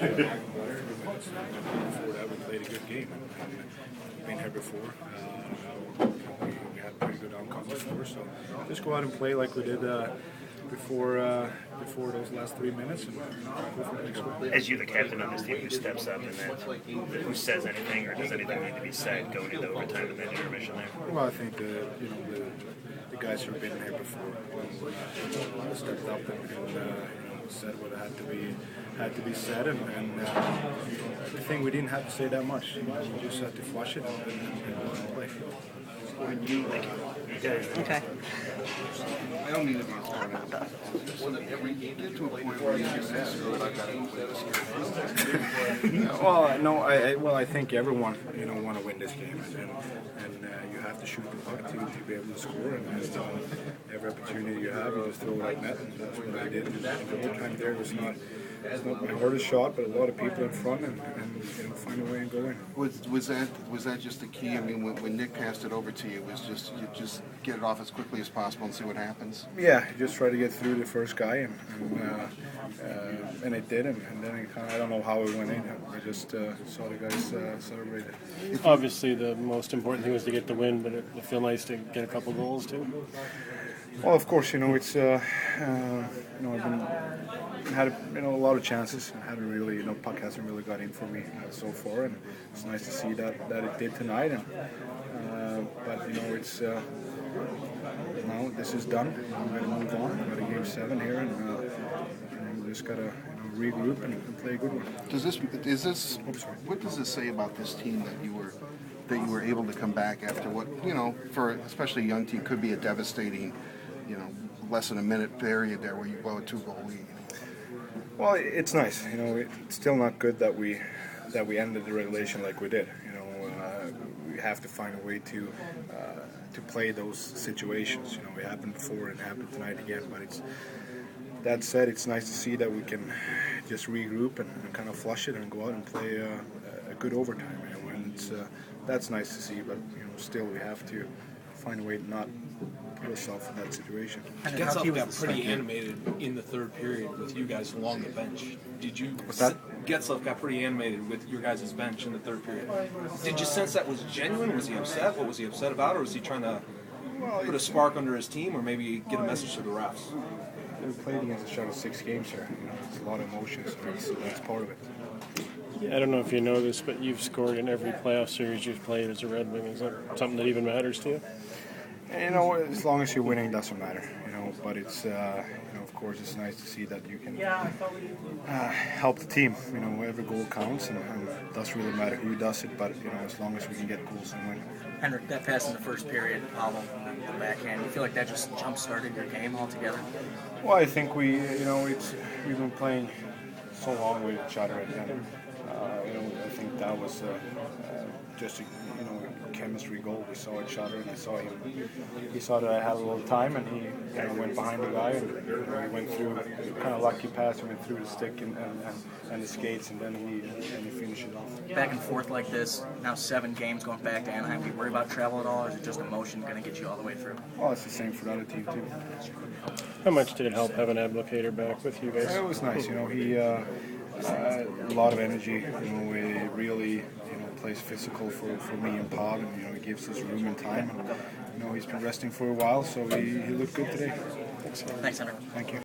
Before that, we played a good game. We've been here before. We had pretty good outcomes before, so just go out and play like we did before those last 3 minutes and go for the next one. As you, the captain of this team, who steps up and then who says anything or does anything need to be said going into overtime and then intermission there? Well, I think the guys who've been here before stepped up and said what had to be said, and I think we didn't have to say that much. We just had to flush it and play. Okay. I don't mean to be hard. You get to a point where you just say, screw it, I gotta play this game. Well, I think everyone want to win this game, and you have to shoot the puck to be able to score. And every opportunity you have, you just throw it at net, and that's what I did. The overtime there was not my hardest shot, but a lot of people in front, and find a way and go in. Was that just the key? I mean, when Nick passed it over to you, was you just get it off as quickly as possible and see what happens? Yeah, just try to get through the first guy, and it did, and then it I don't know how it went in. I just saw the guys celebrate it. Obviously, the most important thing was to get the win, but it feel nice to get a couple goals too. Well, of course, it's I've had a lot of chances. I haven't really, puck hasn't really got in for me so far, and it's nice to see that it did tonight. And but it's now this is done. We're going to move on. We've got a game 7 here, and we just got to regroup and play a good one. What does this say about this team that you were able to come back after what for especially a young team could be a devastating less than a minute period there where you blow a 2-goal lead? Well, it's nice. It's still not good that we ended the regulation like we did. We have to find a way to play those situations. It happened before and it happened tonight again. But that said, it's nice to see that we can just regroup and kind of flush it and go out and play a good overtime. And that's nice to see. But still we have to find a way to not put ourselves in that situation. Getzlaf got pretty animated in the third period with you guys along the bench. Did you? What's that? Getzlaf got pretty animated with your guys' bench in the third period. Did you sense that was genuine? Was he upset? What was he upset about? Or was he trying to put a spark under his team, or maybe get a message to the refs? We played against a shot of 6 games here. It's a lot of emotions, so that's part of it. I don't know if you know this, but you've scored in every playoff series you've played as a Red Wing. Is that something that even matters to you? As long as you're winning, it doesn't matter. But it's, of course, it's nice to see that you can help the team. Every goal counts, and it doesn't really matter who does it. But as long as we can get goals and win. Henrik, that pass in the first period, Pavel, the backhand. You feel like that just jump-started your game altogether? Well, I think we've been playing so long with each other, and I think that was just a chemistry goal. We saw each other, and I saw him. He saw that I had a little time, and he went behind the guy, and he went through. Kind of lucky pass. He went through the stick and the skates, and then he finished it off. Back and forth like this. Now 7 games going back to Anaheim. Do you worry about travel at all, or is it just emotion going to get you all the way through? Well, it's the same for the other team too. How much did it help having Ablocator back with you guys? It was nice. He a lot of energy. He really plays physical for me and Paul, and he gives us room and time. And he's been resting for a while, so he looked good today. Thanks, Henrik. Thank you.